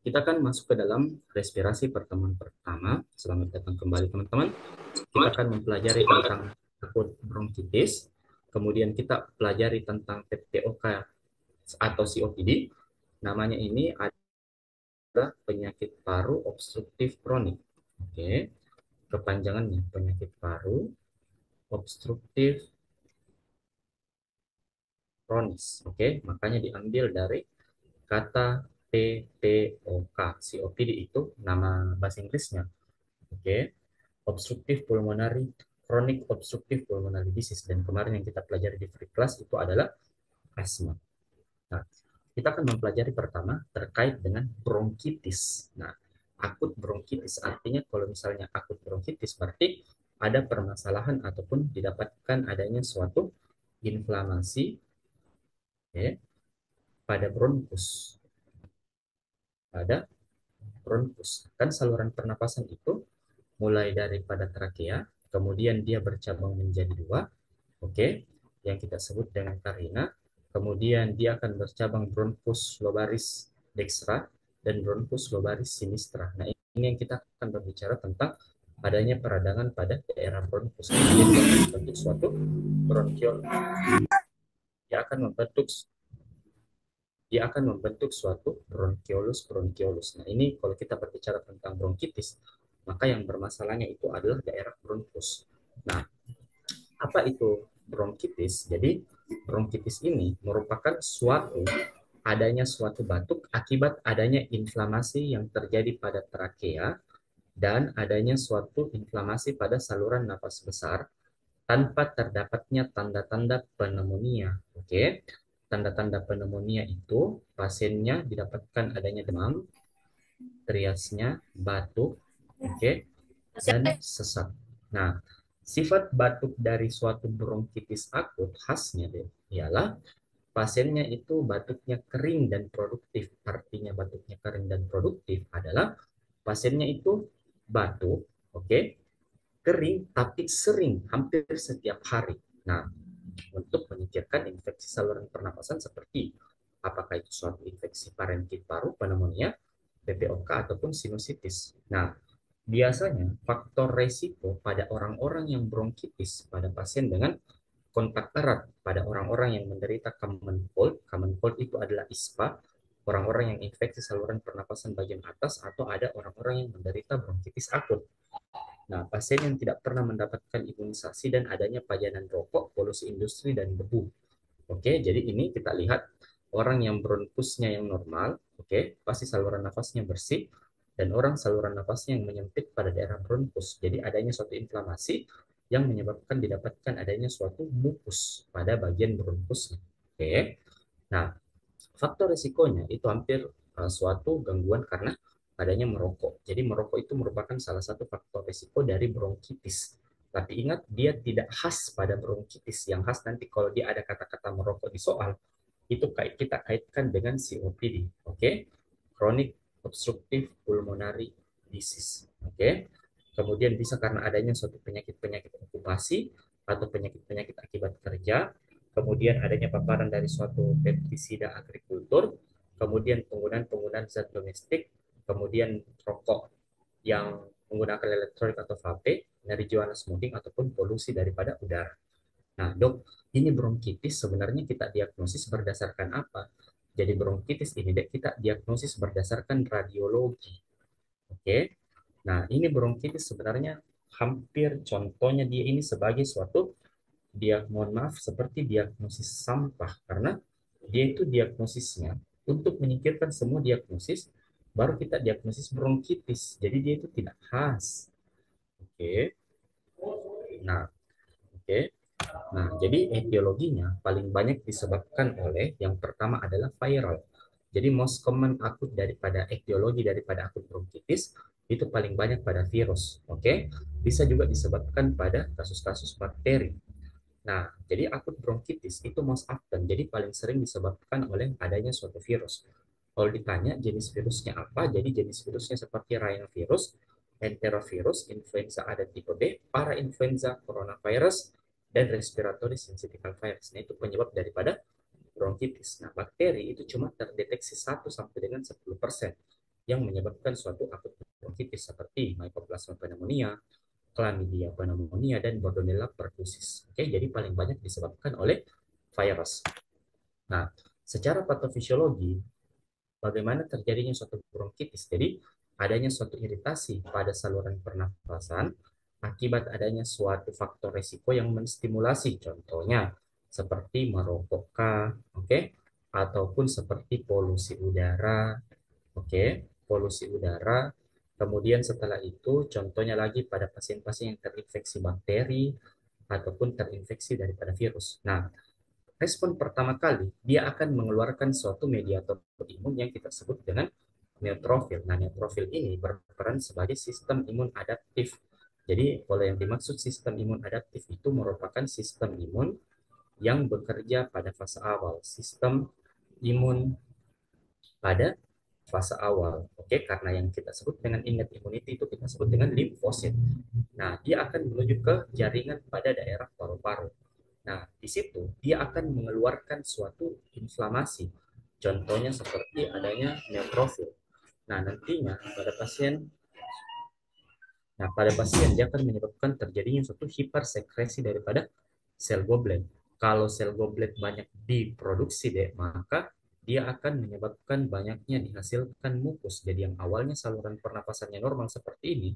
Kita akan masuk ke dalam respirasi pertemuan pertama. Selamat datang kembali teman-teman. Kita akan mempelajari tentang akut bronkitis. Kemudian kita pelajari tentang PPOK atau COPD. Namanya ini adalah penyakit paru obstruktif kronik. Oke, kepanjangannya penyakit paru obstruktif kronis. Oke, makanya diambil dari kata PPOK. COPD itu nama bahasa Inggrisnya. Oke, obstruktif pulmonary, chronic obstructive pulmonary disease. Dan kemarin yang kita pelajari di free class itu adalah asma. Nah, kita akan mempelajari pertama terkait dengan bronkitis. Nah, akut bronkitis artinya kalau misalnya akut bronkitis berarti ada permasalahan ataupun didapatkan adanya suatu inflamasi, ya, pada bronkus. Pada bronkus. Kan saluran pernapasan itu mulai daripada trakea, kemudian dia bercabang menjadi dua, oke, yang kita sebut dengan karina. Kemudian dia akan bercabang bronchus lobaris dextra dan bronchus lobaris sinistra. Nah, ini yang kita akan berbicara tentang adanya peradangan pada daerah bronchus. Kemudian dia akan membentuk suatu bronkiol. Dia akan membentuk dia akan membentuk suatu bronkiolus. Nah, ini kalau kita berbicara tentang bronkitis, maka yang bermasalahnya itu adalah daerah bronchus. Nah, apa itu bronkitis? Jadi, bronkitis ini merupakan suatu batuk akibat adanya inflamasi yang terjadi pada trakea dan adanya suatu inflamasi pada saluran napas besar tanpa terdapatnya tanda-tanda pneumonia. Oke, tanda-tanda pneumonia itu pasiennya didapatkan adanya demam, teriasnya, batuk, oke, dan sesak. Nah, sifat batuk dari suatu bronkitis akut khasnya ialah pasiennya itu batuknya kering dan produktif. Artinya batuknya kering dan produktif adalah pasiennya itu batuk, oke, kering tapi sering, hampir setiap hari. Nah, untuk menyingkirkan infeksi saluran pernapasan seperti apakah itu suatu infeksi parenkit paru, pneumonia, PPOK, ataupun sinusitis. Nah, biasanya faktor resiko pada orang-orang yang bronkitis pada pasien dengan kontak erat pada orang-orang yang menderita common cold itu adalah ISPA, orang-orang yang infeksi saluran pernapasan bagian atas, atau ada orang-orang yang menderita bronkitis akut. Nah, pasien yang tidak pernah mendapatkan imunisasi dan adanya pajanan rokok, polusi industri, dan debu. Oke, jadi ini kita lihat orang yang bronkusnya yang normal, oke, pasti saluran nafasnya bersih, dan orang saluran nafasnya yang menyempit pada daerah bronkus. Jadi adanya suatu inflamasi yang menyebabkan didapatkan adanya suatu mukus pada bagian bronkus. Oke, nah faktor risikonya itu hampir suatu gangguan karena adanya merokok. Jadi merokok itu merupakan salah satu faktor risiko dari bronkitis. Tapi ingat, dia tidak khas pada bronkitis. Yang khas nanti kalau dia ada kata-kata merokok di soal, itu kita kaitkan dengan COPD. Oke? Chronic Obstructive Pulmonary Disease. Oke? Kemudian bisa karena adanya suatu penyakit-penyakit okupasi atau penyakit-penyakit akibat kerja, kemudian adanya paparan dari suatu pestisida agrikultur, kemudian penggunaan-penggunaan zat domestik, kemudian rokok yang menggunakan elektronik atau vape, marijuana smoking, ataupun polusi daripada udara. Nah, dok, ini bronkitis sebenarnya kita diagnosis berdasarkan apa? Jadi bronkitis ini kita diagnosis berdasarkan radiologi. Oke. Nah, ini bronkitis sebenarnya hampir contohnya dia ini sebagai suatu mohon maaf, seperti diagnosis sampah karena dia itu diagnosisnya untuk menyingkirkan semua diagnosis baru kita diagnosis bronkitis. Jadi dia itu tidak khas. Oke. Nah, oke. Nah, jadi etiologinya paling banyak disebabkan oleh yang pertama adalah viral. Jadi most common akut daripada etiologi daripada akut bronkitis itu paling banyak pada virus. Oke, bisa juga disebabkan pada kasus-kasus bakteri. Nah, jadi akut bronkitis itu most often, jadi paling sering disebabkan oleh adanya suatu virus. Kalau ditanya jenis virusnya apa, jadi jenis virusnya seperti rhinovirus, enterovirus, influenza A dan tipe B, parainfluenza, coronavirus, dan respiratory syncytial virus. Nah, itu penyebab daripada bronkitis. Nah, bakteri itu cuma terdeteksi 1 sampai dengan 10%. yang menyebabkan suatu akut bronkitis seperti Mycoplasma pneumonia, Chlamydia pneumonia, dan Bordetella pertussis. Oke, jadi paling banyak disebabkan oleh virus. Nah, secara patofisiologi, bagaimana terjadinya suatu bronkitis? Jadi, adanya suatu iritasi pada saluran pernafasan akibat adanya suatu faktor resiko yang menstimulasi, contohnya seperti merokok, oke, ataupun seperti polusi udara, oke, polusi udara. Kemudian setelah itu, contohnya lagi pada pasien-pasien yang terinfeksi bakteri ataupun terinfeksi daripada virus. Nah, respon pertama kali, dia akan mengeluarkan suatu mediator imun yang kita sebut dengan neutrofil. Nah, neutrofil ini berperan sebagai sistem imun adaptif. Jadi, kalau yang dimaksud sistem imun adaptif itu merupakan sistem imun yang bekerja pada fase awal. Sistem imun pada fase awal. Oke, karena yang kita sebut dengan innate immunity itu kita sebut dengan limfosit. Nah, dia akan menuju ke jaringan pada daerah paru-paru. Nah, di situ dia akan mengeluarkan suatu inflamasi. Contohnya seperti adanya neutrofil. Nah, nantinya pada pasien dia akan menyebabkan terjadinya suatu hipersekresi daripada sel goblet. Kalau sel goblet banyak diproduksi deh, maka dia akan menyebabkan banyaknya dihasilkan mukus. Jadi yang awalnya saluran pernafasannya normal seperti ini,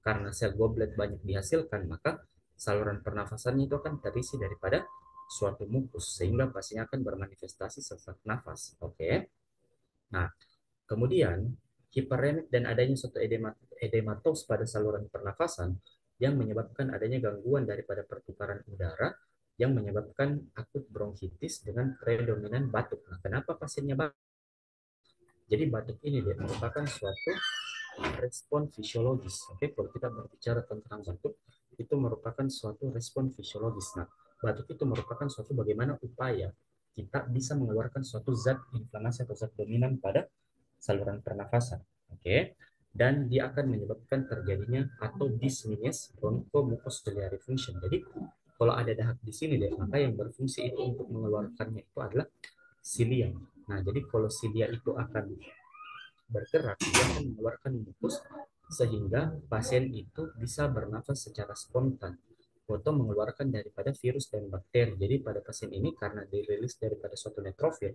karena sel goblet banyak dihasilkan, maka saluran pernafasannya itu akan terisi daripada suatu mukus, sehingga pasien akan bermanifestasi sesak nafas. Oke. Nah, kemudian, hiperemik dan adanya suatu edematos pada saluran pernafasan yang menyebabkan adanya gangguan daripada pertukaran udara yang menyebabkan akut bronkitis dengan predominan batuk. Nah, kenapa pasiennya batuk? Jadi batuk ini dia merupakan suatu respon fisiologis. Oke, kalau kita berbicara tentang batuk, itu merupakan suatu respon fisiologis. Nah, batuk itu merupakan suatu bagaimana upaya kita bisa mengeluarkan suatu zat inflamasi atau zat dominan pada saluran pernafasan. Oke. Dan dia akan menyebabkan terjadinya atau dyspneas bronchomucociliary function. Jadi kalau ada dahak di sini deh, maka yang berfungsi itu untuk mengeluarkannya itu adalah silia. Nah, jadi kalau silia itu akan bergerak, dia akan mengeluarkan mukus sehingga pasien itu bisa bernafas secara spontan atau mengeluarkan daripada virus dan bakteri. Jadi pada pasien ini karena dirilis daripada suatu neutrofil,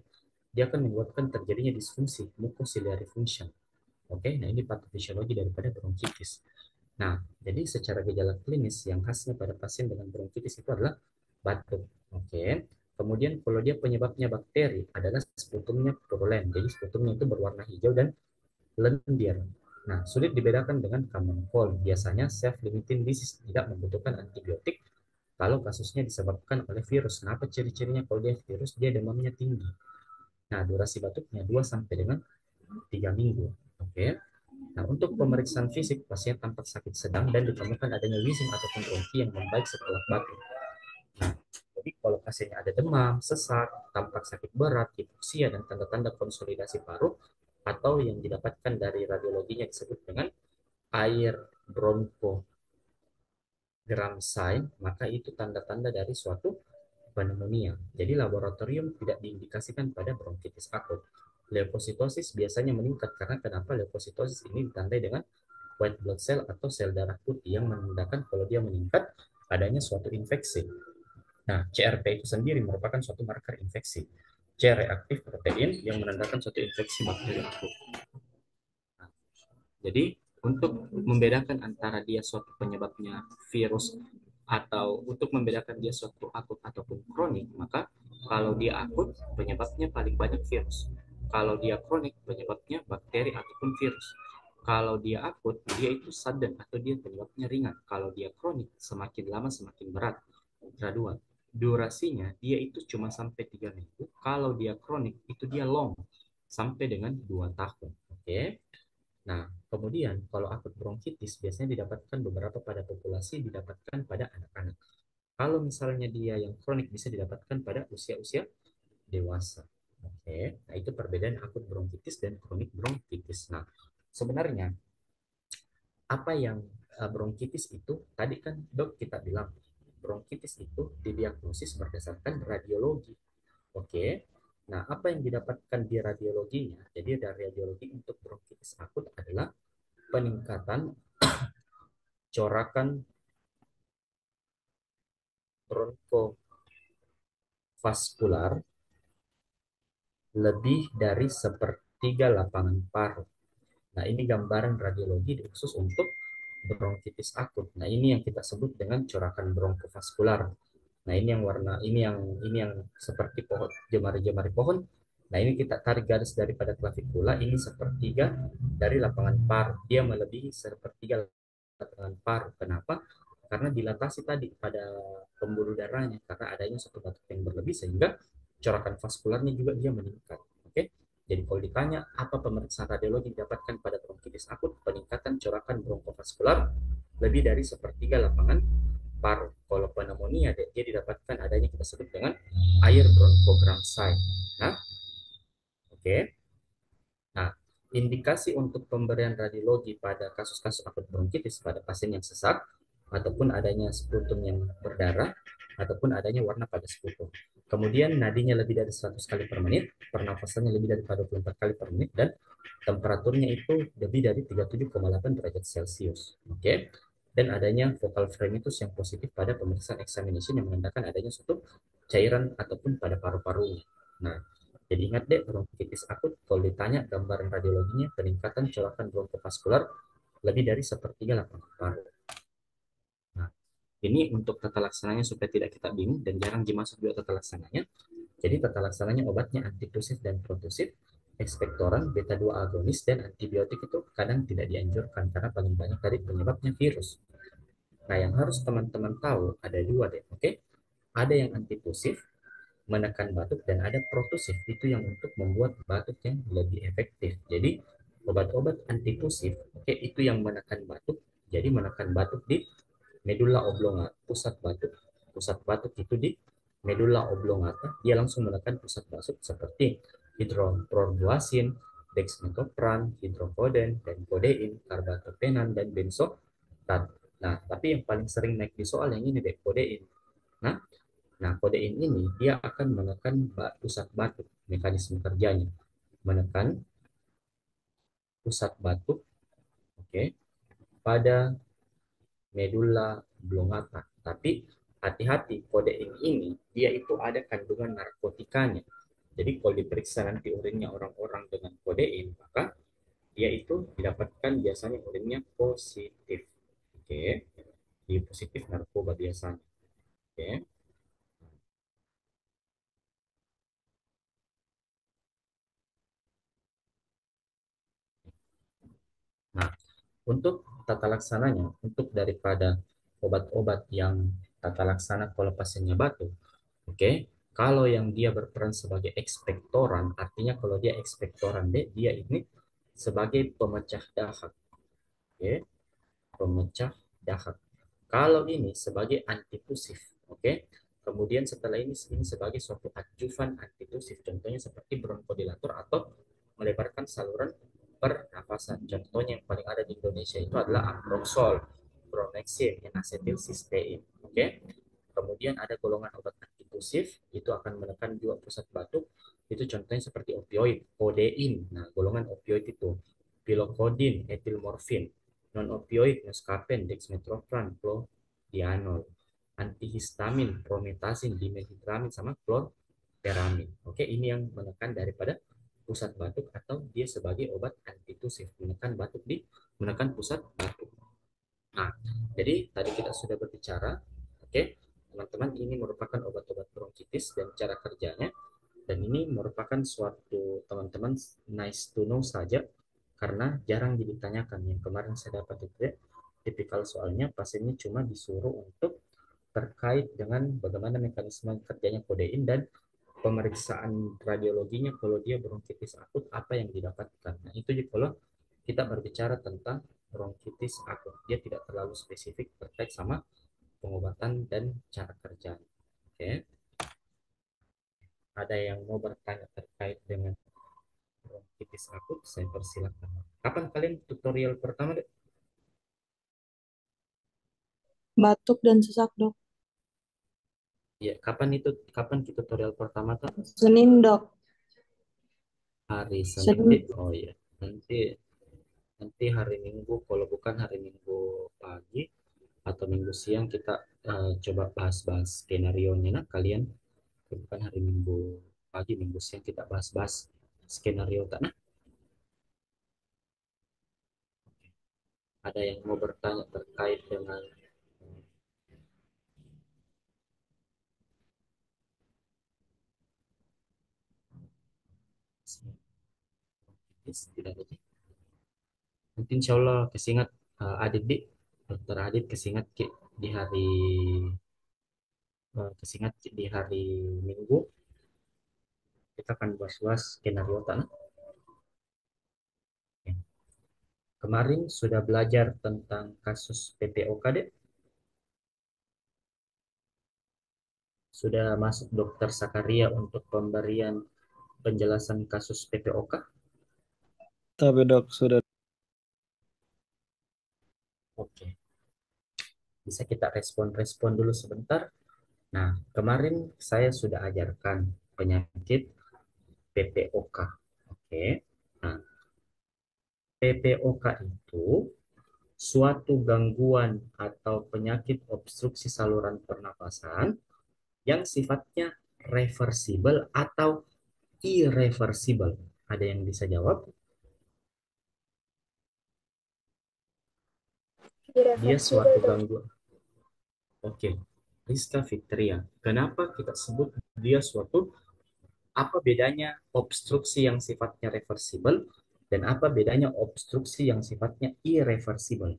dia akan menyebabkan terjadinya disfungsi mucociliary function. Oke, nah ini patofisiologi daripada bronkitis. Nah, jadi secara gejala klinis yang khasnya pada pasien dengan bronkitis itu adalah batuk. Oke. Kemudian kalau dia penyebabnya bakteri adalah sputumnya purulent. Jadi sputumnya itu berwarna hijau dan lendir. Nah, sulit dibedakan dengan common cold. Biasanya self-limiting disease tidak membutuhkan antibiotik kalau kasusnya disebabkan oleh virus. Kenapa ciri-cirinya kalau dia virus? Dia demamnya tinggi. Nah, durasi batuknya 2 sampai dengan 3 minggu. Oke. Nah, untuk pemeriksaan fisik, pasien tampak sakit sedang dan ditemukan adanya wheezing ataupun bronki yang membaik setelah batuk. Nah, jadi kalau pasiennya ada demam, sesak, tampak sakit berat, hipoksia, dan tanda-tanda konsolidasi paru, atau yang didapatkan dari radiologinya disebut dengan air bronkogram sign, maka itu tanda-tanda dari suatu pneumonia. Jadi laboratorium tidak diindikasikan pada bronkitis akut. Leukositosis biasanya meningkat karena kenapa leukositosis ini ditandai dengan white blood cell atau sel darah putih yang menandakan kalau dia meningkat adanya suatu infeksi. Nah, CRP itu sendiri merupakan suatu marker infeksi. C reaktif protein yang menandakan suatu infeksi bakteri akut. Nah, jadi untuk membedakan antara dia suatu penyebabnya virus atau untuk membedakan dia suatu akut ataupun kronik, maka kalau dia akut penyebabnya paling banyak virus. Kalau dia kronik penyebabnya bakteri ataupun virus. Kalau dia akut dia itu sudden atau dia penyebabnya ringan. Kalau dia kronik semakin lama semakin berat. Gradual. Durasinya dia itu cuma sampai 3 minggu. Kalau dia kronik itu dia long sampai dengan 2 tahun. Oke. Nah, kemudian kalau akut bronkitis biasanya didapatkan beberapa pada populasi didapatkan pada anak-anak. Kalau misalnya dia yang kronik bisa didapatkan pada usia-usia dewasa. Oke, nah itu perbedaan akut bronkitis dan kronik bronkitis. Nah, sebenarnya apa yang bronkitis itu? Tadi kan dok kita bilang bronkitis itu didiagnosis berdasarkan radiologi. Oke, Nah, apa yang didapatkan di radiologinya? Jadi dari radiologi untuk bronkitis akut adalah peningkatan corakan bronkovaskular lebih dari sepertiga lapangan paru. Nah, ini gambaran radiologi khusus untuk bronkitis akut. Nah, ini yang kita sebut dengan corakan bronkovaskular. Nah, ini yang seperti pohon, jemari-jemari pohon. Nah, ini kita tarik garis daripada klavikula, ini sepertiga dari lapangan paru. Dia melebihi sepertiga lapangan paru. Kenapa? Karena dilatasi tadi pada pembuluh darahnya, karena adanya satu batuk yang berlebih sehingga corakan vaskularnya juga dia meningkat. Oke? Jadi kalau ditanya apa pemeriksaan radiologi didapatkan pada bronkitis akut, peningkatan corakan bronkovaskular lebih dari sepertiga lapangan paru. Kalau pneumonia dia didapatkan adanya kita sebut dengan air bronchogram sign. Nah, oke. Okay. Nah, indikasi untuk pemberian radiologi pada kasus-kasus akut bronkitis pada pasien yang sesak ataupun adanya sputum yang berdarah ataupun adanya warna pada sputum. Kemudian nadinya lebih dari 100 kali per menit, pernafasannya lebih dari 24 kali per menit, dan temperaturnya itu lebih dari 37,8 derajat Celcius. Oke. Okay? Dan adanya vocal phrenitus yang positif pada pemeriksaan examination yang menandakan adanya suatu cairan ataupun pada paru-parunya. Nah, jadi ingat deh, bronkitis akut kalau ditanya gambaran radiologinya peningkatan corakan bronkofaskular lebih dari sepertiga lapangan paru. Nah, ini untuk tata laksananya supaya tidak kita bingung dan jarang dimasuk juga tata laksananya. Jadi tata laksananya obatnya antitusif dan protusif, ekspektoran, beta 2 agonis, dan antibiotik itu kadang tidak dianjurkan karena paling banyak dari penyebabnya virus. Nah, yang harus teman-teman tahu ada dua deh, oke? Ada yang antitusif, menekan batuk, dan ada protusif, itu yang untuk membuat batuk yang lebih efektif. Jadi obat-obat antitusif, oke, itu yang menekan batuk, jadi menekan batuk di medulla oblongata, pusat batuk itu di medulla oblongata, dia langsung menekan pusat batuk seperti hidroklorbuasin, dexmetopran, hidrokoden, dan kodein, karbatopenan, dan benzoat. Nah, tapi yang paling sering naik di soal yang ini deh, kodein. Nah, Nah, kodein ini dia akan menekan pusat batuk, mekanisme kerjanya, menekan pusat batuk, oke, okay, pada medulla oblongata. Tapi hati-hati, kodein ini dia itu ada kandungan narkotikanya. Jadi kalau diperiksa nanti urinnya orang-orang dengan kodein, maka dia itu didapatkan biasanya urinnya positif, oke, okay. Di positif narkoba biasanya, oke. Okay. Nah, untuk tata laksananya, untuk daripada obat-obat yang tata laksana kalau pasiennya batuk, oke, okay? Kalau yang dia berperan sebagai ekspektoran, artinya kalau dia ekspektoran, dia ini sebagai pemecah dahak, oke, okay? Pemecah dahak. Kalau ini sebagai antitusif, oke. Okay? Kemudian setelah ini sebagai suatu adjuvan antitusif, contohnya seperti bronkodilator atau melebarkan saluran pernafasan. Contohnya yang paling ada di Indonesia itu adalah Amroxol, Promexin, N-acetyl cysteine, oke. Okay? Kemudian ada golongan obat antitusif, itu akan menekan juga pusat batuk. Itu contohnya seperti opioid, kodein. Nah, golongan opioid itu pilokodin, etilmorfin, non-opioid, noscapen, dexmetrorphan, clodianol, antihistamin, prometasin, dimethyltramine, sama chlorpheniramine. Oke, ini yang menekan daripada pusat batuk atau dia sebagai obat antitusif, menekan pusat batuk. Nah, jadi tadi kita sudah berbicara, oke, teman-teman, ini merupakan obat-obat bronkitis dan cara kerjanya, dan ini merupakan suatu teman-teman nice to know saja karena jarang ditanyakan. Yang kemarin saya dapat itu ya, tipikal soalnya pasiennya cuma disuruh untuk terkait dengan bagaimana mekanisme kerjanya kodein dan pemeriksaan radiologinya kalau dia bronkitis akut apa yang didapatkan. Nah, itu jadi kalau kita berbicara tentang bronkitis akut, dia tidak terlalu spesifik terkait sama pengobatan dan cara kerja. Oke, ada yang mau bertanya terkait dengan bronkitis akut, saya persilakan. Kapan kalian tutorial pertama, Dek? Batuk dan sesak, dok. Ya, kapan itu? Kapan tutorial pertama tuh? Senin, dok. Hari Senin Senin. deh. Oh iya. Nanti nanti hari Minggu, kalau bukan hari Minggu pagi atau Minggu siang kita coba bahas-bahas skenario-nya nah kalian. Bukan hari Minggu pagi, Minggu siang kita bahas-bahas skenario tak nah. Ada yang mau bertanya terkait dengan tidak ada. Nanti insya Allah kesingat Adit di dokter Adit kesingat di hari kesingat di hari Minggu kita akan bahas-bahas skenario tanah. Kemarin sudah belajar tentang kasus PPOK deh. Sudah masuk dokter Sakaria untuk pemberian penjelasan kasus PPOK. Tapi dok, sudah. Oke, bisa kita respon-respon dulu sebentar. Nah, kemarin saya sudah ajarkan penyakit PPOK. Oke. Nah, PPOK itu suatu gangguan atau penyakit obstruksi saluran pernapasan yang sifatnya reversible atau irreversible. Ada yang bisa jawab? Dia Irreversible suatu dok. gangguan. Oke, Rizka Fitria. Kenapa kita sebut dia suatu, apa bedanya obstruksi yang sifatnya reversible dan apa bedanya obstruksi yang sifatnya irreversible?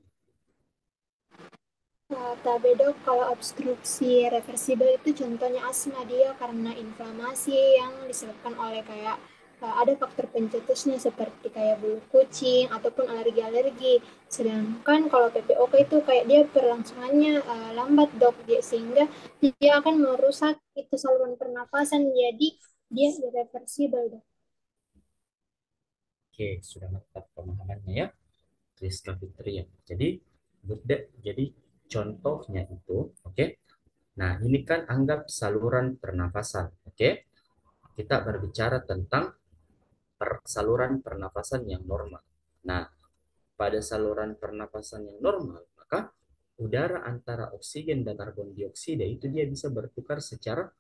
Tapi dok, kalau obstruksi reversible itu contohnya asma, dia karena inflamasi yang disebabkan oleh kayak ada faktor pencetusnya seperti kayak bulu kucing ataupun alergi-alergi. Sedangkan kalau PPOK itu kayak dia berlangsungannya lambat dok, sehingga dia akan merusak itu saluran pernapasan, jadi dia irreversible dok. Oke, sudah mantap pemahamannya ya, Rizka Fitria. Jadi contohnya itu, oke. Nah, ini kan anggap saluran pernafasan, oke. Kita berbicara tentang saluran pernafasan yang normal. Nah, pada saluran pernapasan yang normal, maka udara antara oksigen dan karbon dioksida itu dia bisa bertukar secara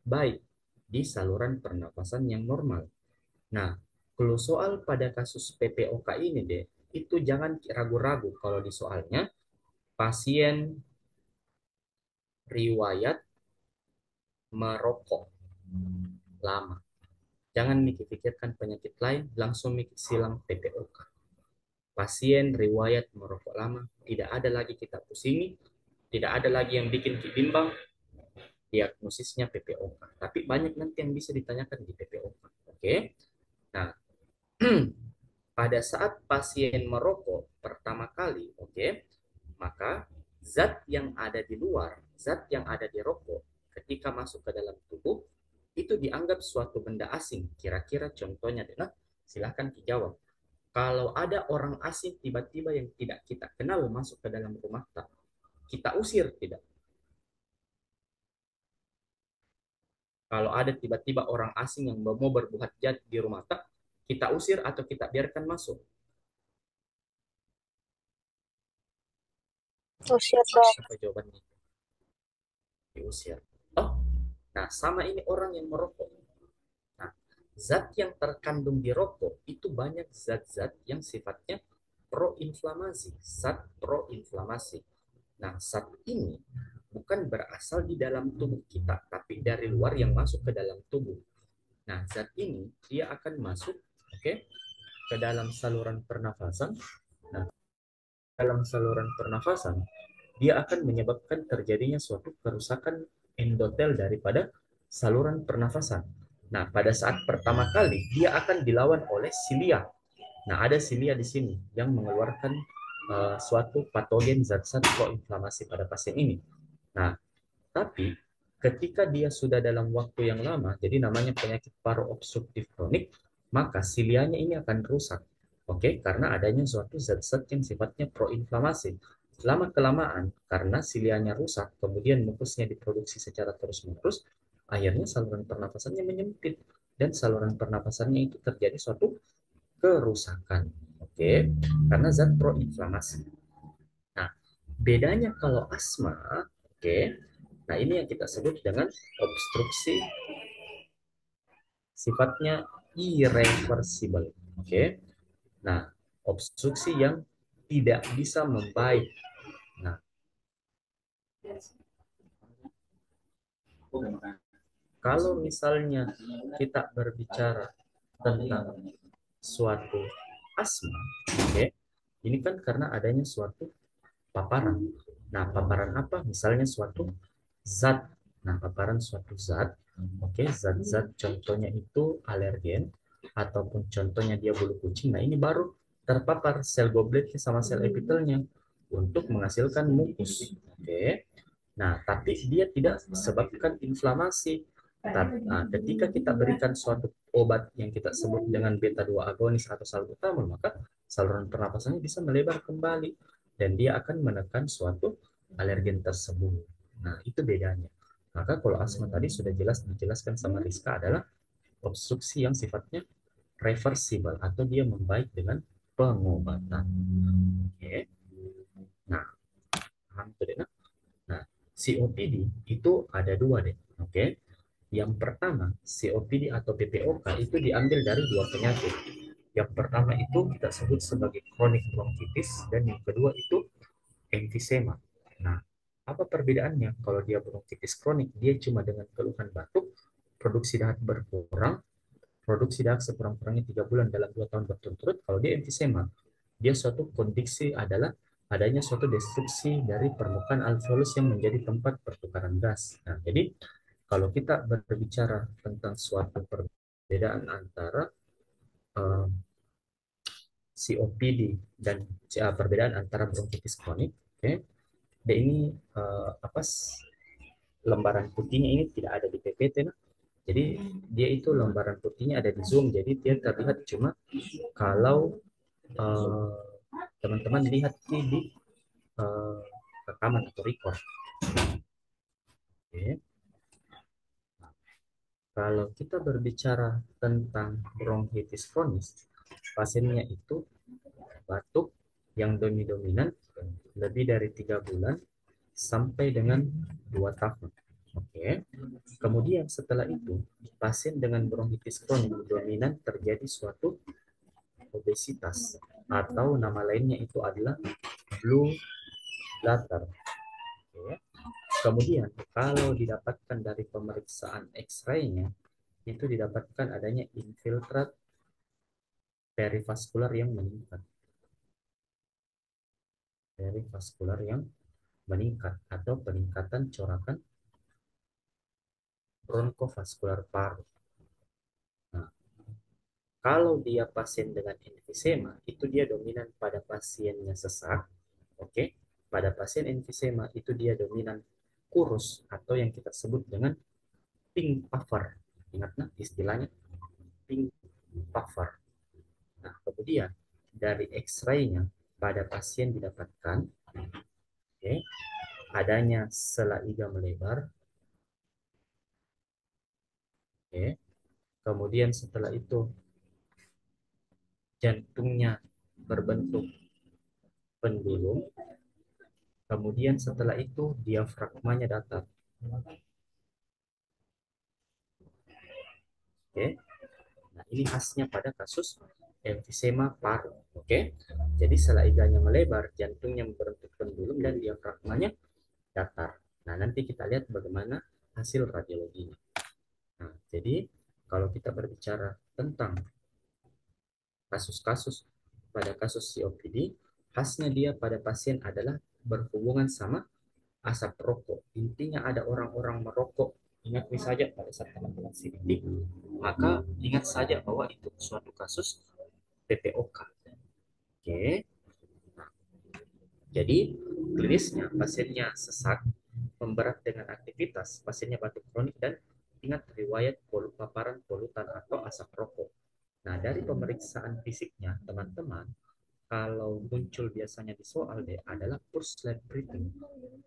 baik di saluran pernapasan yang normal. Nah, kalau soal pada kasus PPOK ini deh, itu jangan ragu-ragu kalau di soalnya pasien riwayat merokok lama. Jangan mikir-pikirkan penyakit lain, langsung mikir silang PPOK. Pasien riwayat merokok lama, tidak ada lagi kita pusingi, tidak ada lagi yang bikin bimbang, diagnosisnya PPOK. Tapi banyak nanti yang bisa ditanyakan di PPOK. Oke. Nah, pada saat pasien merokok pertama kali, oke, maka zat yang ada di luar, zat yang ada di rokok ketika masuk ke dalam tubuh itu dianggap suatu benda asing. Kira-kira contohnya adalah, silahkan dijawab. Kalau ada orang asing tiba-tiba yang tidak kita kenal masuk ke dalam rumah kita usir tidak? Kalau ada tiba-tiba orang asing yang mau berbuat jahat di rumah kita usir atau kita biarkan masuk? Usir dok. Apa jawabannya? Diusir. Oh, nah sama ini orang yang merokok. Nah, zat yang terkandung di rokok itu banyak zat-zat yang sifatnya proinflamasi, zat proinflamasi. Nah, zat ini bukan berasal di dalam tubuh kita, tapi dari luar yang masuk ke dalam tubuh. Nah, zat ini dia akan masuk, oke, ke dalam saluran pernafasan. Nah, dalam saluran pernafasan, dia akan menyebabkan terjadinya suatu kerusakan endotel daripada saluran pernafasan. Nah, pada saat pertama kali dia akan dilawan oleh silia. Nah, ada silia di sini yang mengeluarkan suatu patogen zat-zat proinflamasi pada pasien ini. Nah, tapi ketika dia sudah dalam waktu yang lama, jadi namanya penyakit paru obstruktif kronik, maka silianya ini akan rusak. Oke, karena adanya suatu zat-zat yang sifatnya proinflamasi. Lama kelamaan, karena silianya rusak, kemudian mukusnya diproduksi secara terus-menerus, akhirnya saluran pernafasannya menyempit. dan saluran pernapasannya itu terjadi suatu kerusakan. Oke, karena zat proinflamasi. Nah, bedanya kalau asma, oke. Nah, ini yang kita sebut dengan obstruksi sifatnya irreversible. Oke. Nah, obstruksi yang tidak bisa membaik. Nah, kalau misalnya kita berbicara tentang suatu asma, oke, ini kan karena adanya suatu paparan. Nah, paparan apa? Misalnya suatu zat. Nah, paparan suatu zat, oke, zat-zat contohnya itu alergen, ataupun contohnya dia bulu kucing. Nah, ini baru terpapar sel gobletnya sama sel epitelnya untuk menghasilkan mukus. Oke. Nah, tapi dia tidak sebabkan inflamasi. Nah, ketika kita berikan suatu obat yang kita sebut dengan beta 2 agonis atau salbutamol, maka saluran pernapasannya bisa melebar kembali dan dia akan menekan suatu alergen tersebut. Nah, itu bedanya. Maka kalau asma tadi sudah jelas dijelaskan sama Rizka adalah obstruksi yang sifatnya reversible atau dia membaik dengan pengobatan. Oke. Nah, paham tuh deh. Nah, COPD itu ada dua deh. Oke. Yang pertama, COPD atau PPOK itu diambil dari dua penyakit. Yang pertama itu kita sebut sebagai chronic bronchitis dan yang kedua itu emfisema. Nah, apa perbedaannya? Kalau dia bronkitis kronik, dia cuma dengan keluhan batuk, produksi dahak berkurang, produksi dahak sekurang-kurangnya 3 bulan dalam 2 tahun berturut-turut. Kalau dia emfisema, dia suatu kondisi adalah adanya suatu destruksi dari permukaan alveolus yang menjadi tempat pertukaran gas. Nah, jadi kalau kita berbicara tentang suatu perbedaan antara uh, COPD dan perbedaan antara bronkitis kronik, oke, okay, dan ini apa lembaran putihnya ini tidak ada di PPT, nah. Jadi dia itu lembaran putihnya ada di Zoom, jadi dia terlihat cuma kalau teman-teman lihat di rekaman atau record. Oke. Kalau kita berbicara tentang bronkitis kronis, pasiennya itu batuk yang dominan lebih dari 3 bulan sampai dengan 2 tahun. Oke. Kemudian setelah itu, pasien dengan bronkitis kronik dominan terjadi suatu obesitas atau nama lainnya itu adalah blue bladder. Oke. Kemudian kalau didapatkan dari pemeriksaan X-ray-nya itu didapatkan adanya infiltrat perivaskular yang meningkat. Perivaskular yang meningkat atau peningkatan corakan bronkovaskular paru. Nah, kalau dia pasien dengan emfisema, itu dia dominan pada pasiennya sesak. Oke, pada pasien emfisema itu dia dominan kurus atau yang kita sebut dengan pink puffer. Ingat nah istilahnya pink puffer. Nah, kemudian dari X-ray-nya pada pasien didapatkan oke, adanya sela iga melebar. Oke. Kemudian setelah itu jantungnya berbentuk pendulum. Kemudian setelah itu diafragmanya datar. Oke. Nah, ini khasnya pada kasus emfisema paru. Oke. Jadi sela iganya melebar, jantungnya berbentuk pendulum dan diafragmanya datar. Nah, nanti kita lihat bagaimana hasil radiologinya. Nah, jadi kalau kita berbicara tentang kasus-kasus pada kasus COPD, khasnya dia pada pasien adalah berhubungan sama asap rokok. Intinya ada orang-orang merokok. Ingat saja pada saat teman-teman COPD, maka ingat saja bahwa itu suatu kasus PPOK. Oke. Nah, jadi klinisnya pasiennya sesak, memberat dengan aktivitas, pasiennya batuk kronik dan ingat riwayat paparan polutan atau asap rokok. Nah, dari pemeriksaan fisiknya, teman-teman, kalau muncul biasanya di soal deh adalah pulse lab breathing.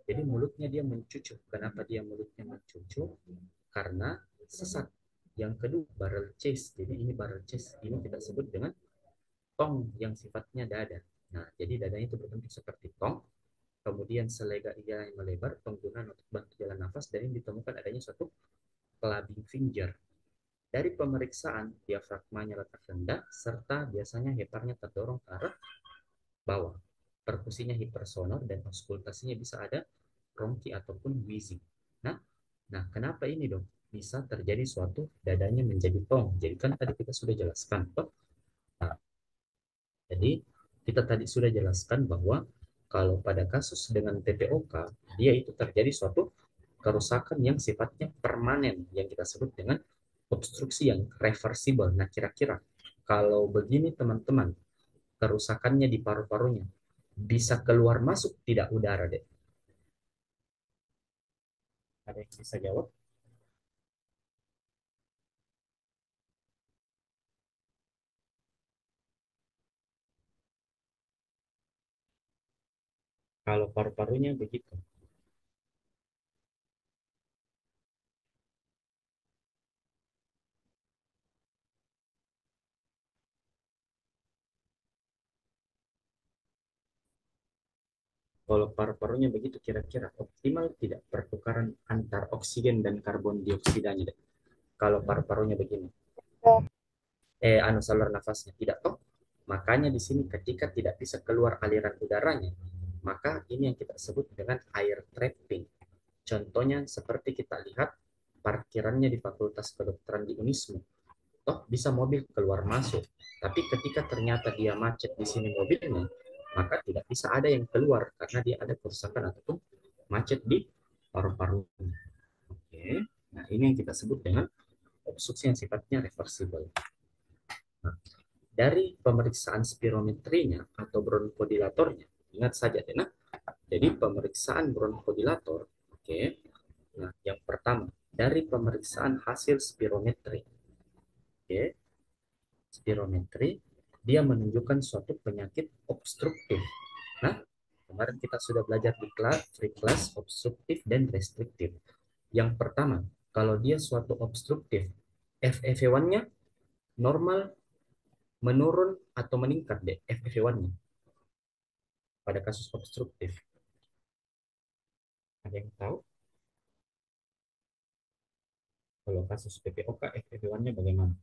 Jadi mulutnya dia mencucuk. Kenapa dia mulutnya mencucuk? Karena sesak. Yang kedua, barrel chest. Jadi ini barrel chest. Ini kita sebut dengan tong yang sifatnya dada. Nah, jadi dadanya itu berbentuk seperti tong. Kemudian selega ia yang melebar, penggunaan untuk bantu jalan nafas, dan ini ditemukan adanya suatu clubbing finger. Dari pemeriksaan, diafragmanya letak rendah, serta biasanya heparnya terdorong ke arah bawah. Perkusinya hipersonor dan auskultasinya bisa ada bronki ataupun wheezing. Nah, kenapa ini dong? Bisa terjadi suatu dadanya menjadi tong. Jadi kan tadi kita sudah jelaskan, toh. Nah, jadi kita tadi sudah jelaskan bahwa kalau pada kasus dengan TPOK, dia itu terjadi suatu kerusakan yang sifatnya permanen, yang kita sebut dengan obstruksi yang reversible. Nah, kira-kira kalau begini teman-teman, kerusakannya di paru-parunya, bisa keluar masuk tidak udara, deh? Ada yang bisa jawab? Kalau paru-parunya begitu. Kalau paru-parunya begitu, kira-kira optimal tidak pertukaran antar oksigen dan karbon dioksidanya, deh? Kalau paru-parunya begini, saluran nafasnya tidak toh. Makanya di sini ketika tidak bisa keluar aliran udaranya, maka ini yang kita sebut dengan air trapping. Contohnya seperti kita lihat parkirannya di Fakultas Kedokteran di Unismu. Toh bisa mobil keluar masuk, tapi ketika ternyata dia macet di sini mobilnya, maka tidak bisa ada yang keluar karena dia ada kerusakan ataupun macet di paru-paru. Oke. Nah, ini yang kita sebut dengan obstruksi yang sifatnya reversible. Nah, dari pemeriksaan spirometrinya atau bronchodilatornya, ingat saja, nah, jadi pemeriksaan bronchodilator, oke. Nah, yang pertama, dari pemeriksaan hasil spirometri, oke, spirometri, dia menunjukkan suatu penyakit obstruktif. Nah, kemarin kita sudah belajar di free class obstruktif dan restriktif. Yang pertama, kalau dia suatu obstruktif, FEV1-nya normal, menurun, atau meningkat, deh, FEV1-nya pada kasus obstruktif. Ada yang tahu? Kalau kasus PPOK, FEV1-nya bagaimana?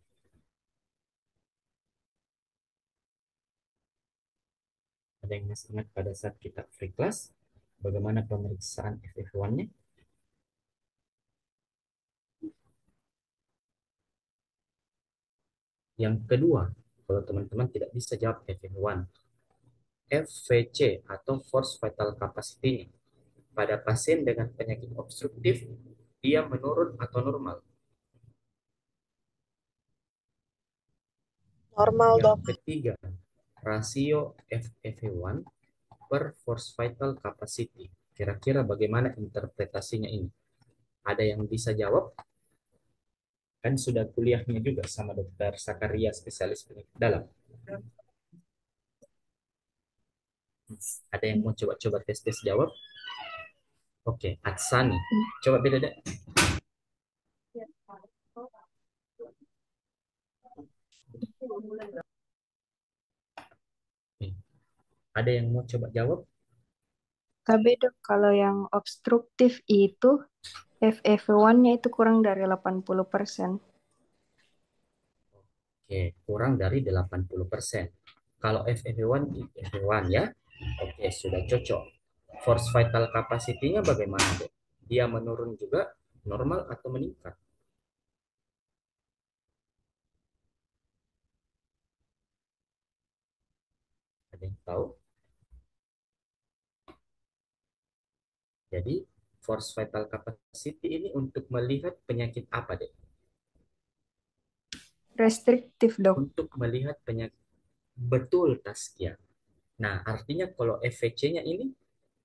Ada yang masih ingat pada saat kita free class, bagaimana pemeriksaan FEV1-nya? Yang kedua, kalau teman-teman tidak bisa jawab FEV1, FVC atau force vital capacity-nya pada pasien dengan penyakit obstruktif, dia menurun atau normal? Normal, Yang Dok. ketiga, rasio FEV1 per force vital capacity. Kira-kira bagaimana interpretasinya ini? Ada yang bisa jawab? Kan sudah kuliahnya juga sama dokter Sakaria, spesialis penyakit dalam. Ada yang mau coba-coba tes-tes jawab? Oke, Atsani. Coba beda deh. Ada yang mau coba jawab? Tapi Dok, kalau yang obstruktif itu FEV1-nya itu kurang dari 80%. Oke, kurang dari 80%. Kalau FEV1 ya, oke, sudah cocok. Force vital capacity-nya bagaimana, Dok? Dia menurun juga, normal atau meningkat? Ada yang tahu? Jadi, force vital capacity ini untuk melihat penyakit apa, Dek? Restriktif, Dok. Untuk melihat penyakit. Betul, Taskia. Nah, artinya kalau FVC-nya ini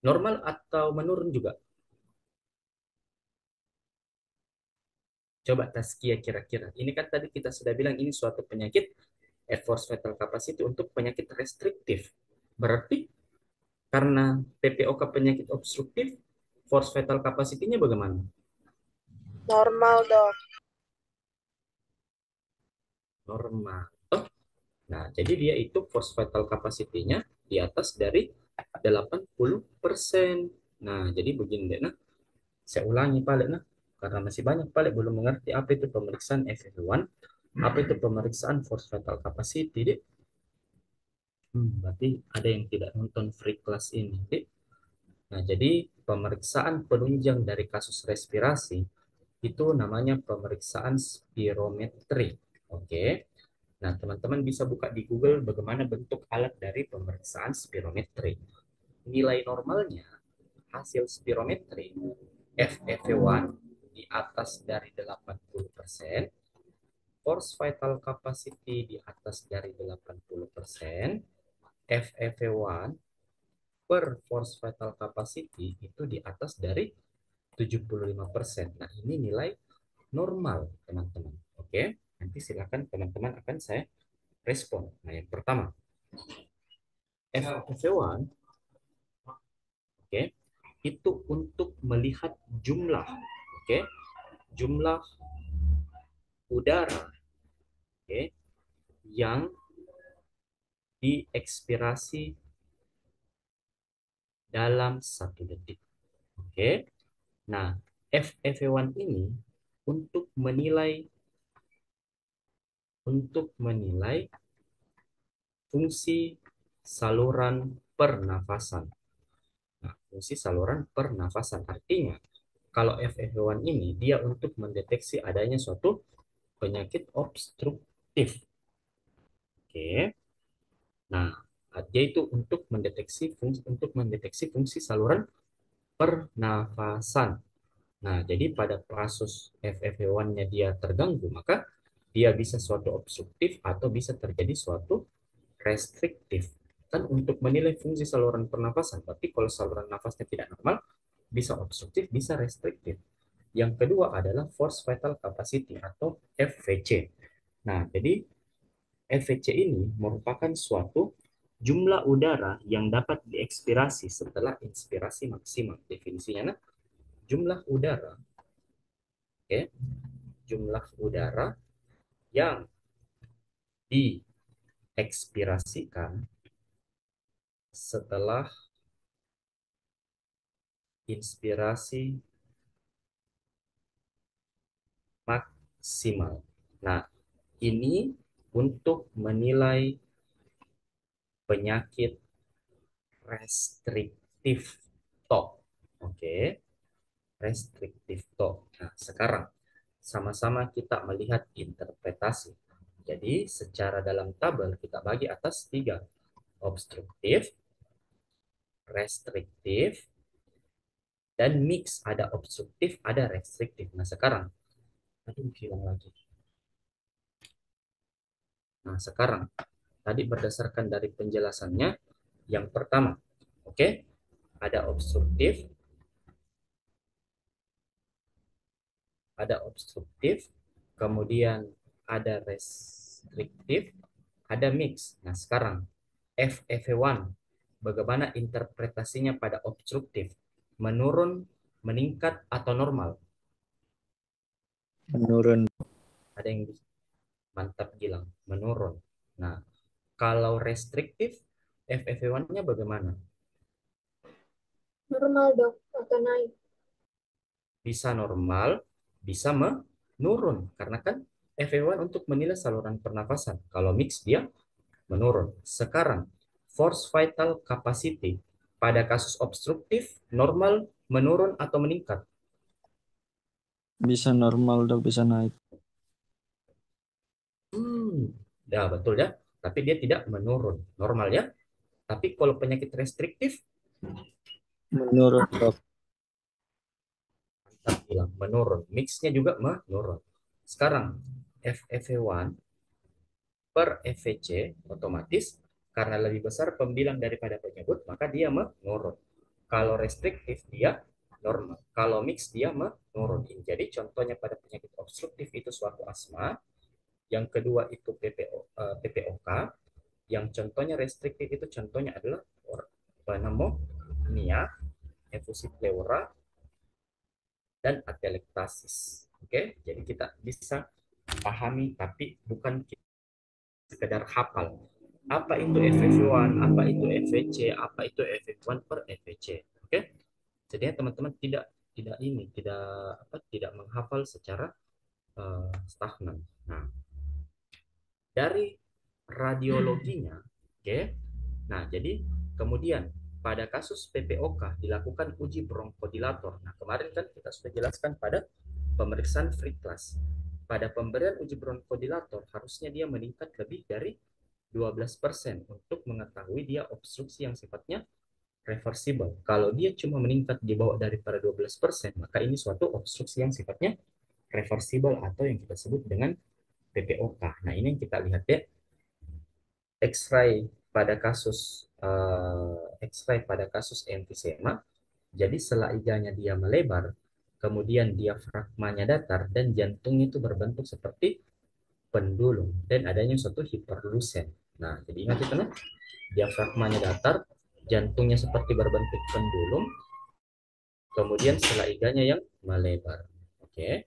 normal atau menurun juga? Coba Taskia kira-kira. Ini kan tadi kita sudah bilang ini suatu penyakit force vital capacity untuk penyakit restriktif. Berarti karena PPOK penyakit obstruktif, force vital capacity-nya bagaimana? Normal, Dok. normal. Oh, nah, jadi dia itu force vital capacity-nya di atas dari 80%. Nah, jadi begini deh. Nah, saya ulangi Pak nah, karena masih banyak Pak belum mengerti apa itu pemeriksaan FEV1, apa itu pemeriksaan force vital capacity, Dek. Berarti ada yang tidak nonton free class ini, Dek. Nah, jadi pemeriksaan penunjang dari kasus respirasi itu namanya pemeriksaan spirometri. Oke. Nah, teman-teman bisa buka di Google bagaimana bentuk alat dari pemeriksaan spirometri. Nilai normalnya hasil spirometri FEV1 di atas dari 80%, force vital capacity di atas dari 80%, FEV1 per force vital capacity itu di atas dari 75%. Nah, ini nilai normal, teman-teman. Oke, nanti silakan teman-teman akan saya respon. Nah, yang pertama, FEV1, oke, itu untuk melihat jumlah, oke, jumlah udara, oke, yang diekspirasi dalam 1 detik. Oke. Nah, FEV1 ini untuk menilai fungsi saluran pernafasan. Nah, fungsi saluran pernafasan artinya kalau FEV1 ini dia untuk mendeteksi adanya suatu penyakit obstruktif. Oke. Nah, yaitu untuk mendeteksi fungsi saluran pernafasan. Nah, jadi pada kasus FEV1-nya dia terganggu, maka dia bisa suatu obstruktif atau bisa terjadi suatu restriktif. Kan untuk menilai fungsi saluran pernafasan, berarti kalau saluran nafasnya tidak normal, bisa obstruktif, bisa restriktif. Yang kedua adalah force vital capacity atau FVC. Nah, jadi FVC ini merupakan suatu jumlah udara yang dapat diekspirasi setelah inspirasi maksimal. Definisinya, nah, jumlah udara, oke, jumlah udara yang diekspirasikan setelah inspirasi maksimal. Nah, ini untuk menilai penyakit restriktif TOP. Oke, restriktif TOP. Nah, sekarang sama-sama kita melihat interpretasi. Jadi, secara dalam tabel kita bagi atas 3. Obstruktif, restriktif, dan mix. Ada obstruktif, ada restriktif. Nah, sekarang, aduh, hilang lagi. Nah, sekarang, tadi berdasarkan dari penjelasannya, yang pertama, oke, ada obstruktif, kemudian ada restriktif, ada mix. Nah, sekarang FEV1, bagaimana interpretasinya pada obstruktif? Menurun, meningkat, atau normal? Menurun. Ada yang mantap bilang menurun. Nah, kalau restriktif, FEV1-nya bagaimana? Normal dok, atau naik. Bisa normal, bisa menurun. Karena kan FEV1 untuk menilai saluran pernafasan. Kalau mix dia menurun. Sekarang, force vital capacity pada kasus obstruktif, normal, menurun, atau meningkat? Bisa normal dok, bisa naik. Ya betul ya. Tapi dia tidak menurun. Normal ya. Tapi kalau penyakit restriktif, Menurun dok. mantap bilang menurun. Mixnya juga menurun. Sekarang, FEV1 per FVC otomatis karena lebih besar pembilang daripada penyebut, maka dia menurun. Kalau restriktif dia normal. Kalau mix dia menurun. Jadi contohnya pada penyakit obstruktif itu suatu asma, yang kedua itu PPOK, yang contohnya restriktif itu contohnya adalah pneumonia, efusi pleura, dan atelektasis. Oke, jadi kita bisa pahami tapi bukan sekedar hafal. Apa itu FEV1, apa itu FVC, apa itu FEV1 per FVC. Oke. Jadi teman-teman tidak menghafal secara stagnan. Nah, dari radiologinya, oke. Nah, jadi kemudian pada kasus PPOK dilakukan uji bronkodilator. Nah, kemarin kan kita sudah jelaskan pada pemeriksaan free class. Pada pemberian uji bronkodilator harusnya dia meningkat lebih dari 12% untuk mengetahui dia obstruksi yang sifatnya reversible. Kalau dia cuma meningkat di bawah daripada 12%, maka ini suatu obstruksi yang sifatnya reversible atau yang kita sebut dengan PPOK. Nah, ini yang kita lihat ya. X-ray pada kasus emfisema. Jadi selaiganya dia melebar, kemudian diafragmanya datar dan jantungnya itu berbentuk seperti pendulum dan adanya suatu hiperlusen. Nah, jadi ingat itu nah, diafragmanya datar, jantungnya seperti berbentuk pendulum, kemudian selaiganya yang melebar. Oke.